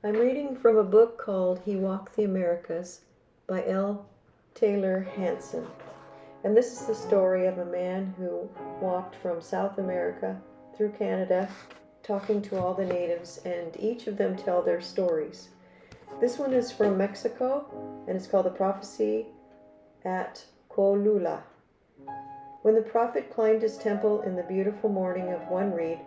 I'm reading from a book called He Walked the Americas by L. Taylor Hanson. And this is the story of a man who walked from South America through Canada, talking to all the natives, and each of them tell their stories. This one is from Mexico, and it's called The Prophecy at Colula. When the prophet climbed his temple in the beautiful morning of one reed,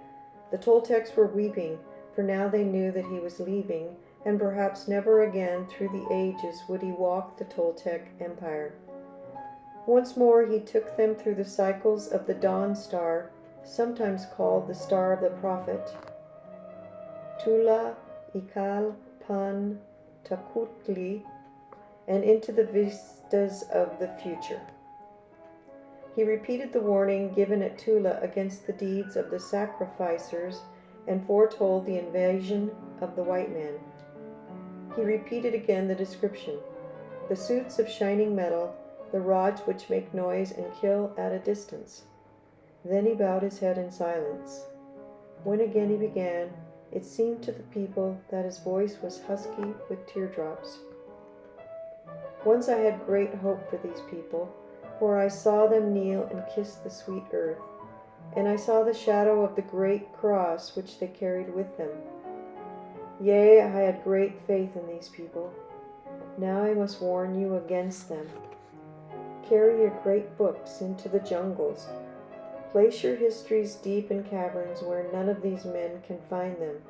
the Toltecs were weeping, for now they knew that he was leaving, and perhaps never again through the ages would he walk the Toltec Empire. Once more he took them through the cycles of the dawn star, sometimes called the star of the prophet, Tula Ikal Pan Takutli, and into the vistas of the future. He repeated the warning given at Tula against the deeds of the sacrificers and foretold the invasion of the white man. He repeated again the description: the suits of shining metal, the rods which make noise and kill at a distance. Then he bowed his head in silence. When again he began, it seemed to the people that his voice was husky with teardrops. Once I had great hope for these people, for I saw them kneel and kiss the sweet earth, and I saw the shadow of the great cross which they carried with them. Yea, I had great faith in these people. Now I must warn you against them. Carry your great books into the jungles. Place your histories deep in caverns where none of these men can find them.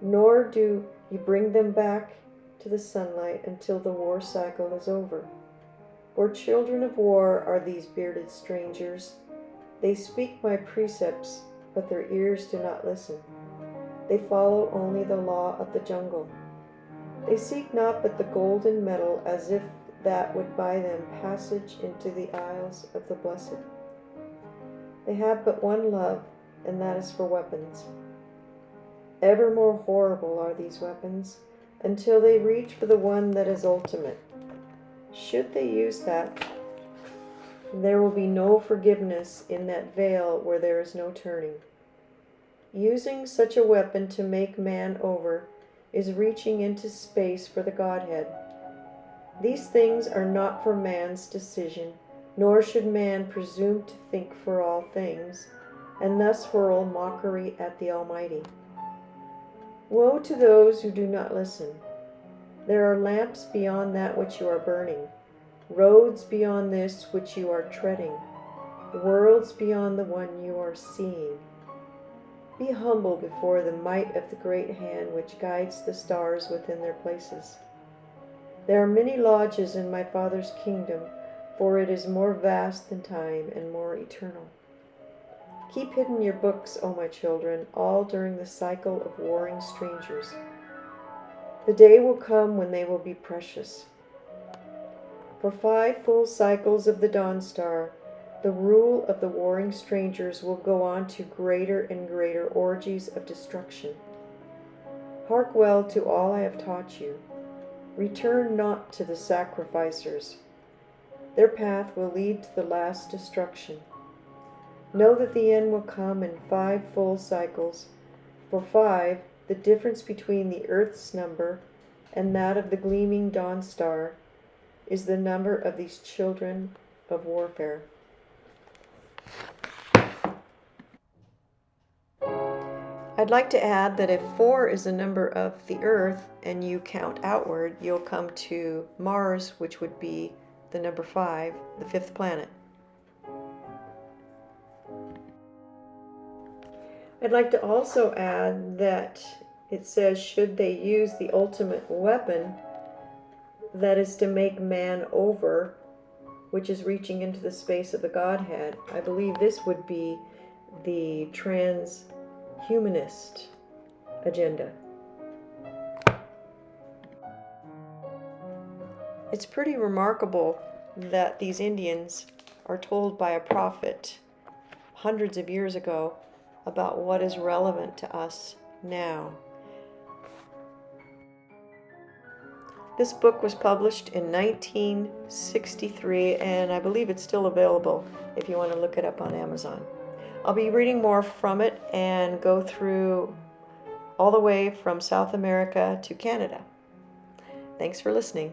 Nor do you bring them back to the sunlight until the war cycle is over. For children of war are these bearded strangers. They speak my precepts, but their ears do not listen. They follow only the law of the jungle. They seek not but the golden metal, as if that would buy them passage into the isles of the blessed. They have but one love, and that is for weapons. Ever more horrible are these weapons, until they reach for the one that is ultimate. Should they use that, there will be no forgiveness in that veil where there is no turning. Using such a weapon to make man over is reaching into space for the Godhead. These things are not for man's decision, nor should man presume to think for all things, and thus hurl mockery at the Almighty. Woe to those who do not listen. There are lamps beyond that which you are burning, roads beyond this which you are treading, worlds beyond the one you are seeing. Be humble before the might of the great hand which guides the stars within their places. There are many lodges in my Father's kingdom, for it is more vast than time and more eternal. Keep hidden your books, O my children, all during the cycle of warring strangers. The day will come when they will be precious. For 5 full cycles of the dawn star, the rule of the warring strangers will go on to greater and greater orgies of destruction. Hark well to all I have taught you. Return not to the sacrificers. Their path will lead to the last destruction. Know that the end will come in 5 full cycles. For 5, the difference between the earth's number and that of the gleaming dawn star, is the number of these children of warfare. I'd like to add that if 4 is the number of the earth and you count outward, you'll come to Mars, which would be the number 5, the 5th planet. I'd like to also add that it says, should they use the ultimate weapon, that is to make man over, which is reaching into the space of the Godhead. I believe this would be the transhumanist agenda. It's pretty remarkable that these Indians are told by a prophet hundreds of years ago about what is relevant to us now. This book was published in 1963, and I believe it's still available if you want to look it up on Amazon. I'll be reading more from it and go through all the way from South America to Canada. Thanks for listening.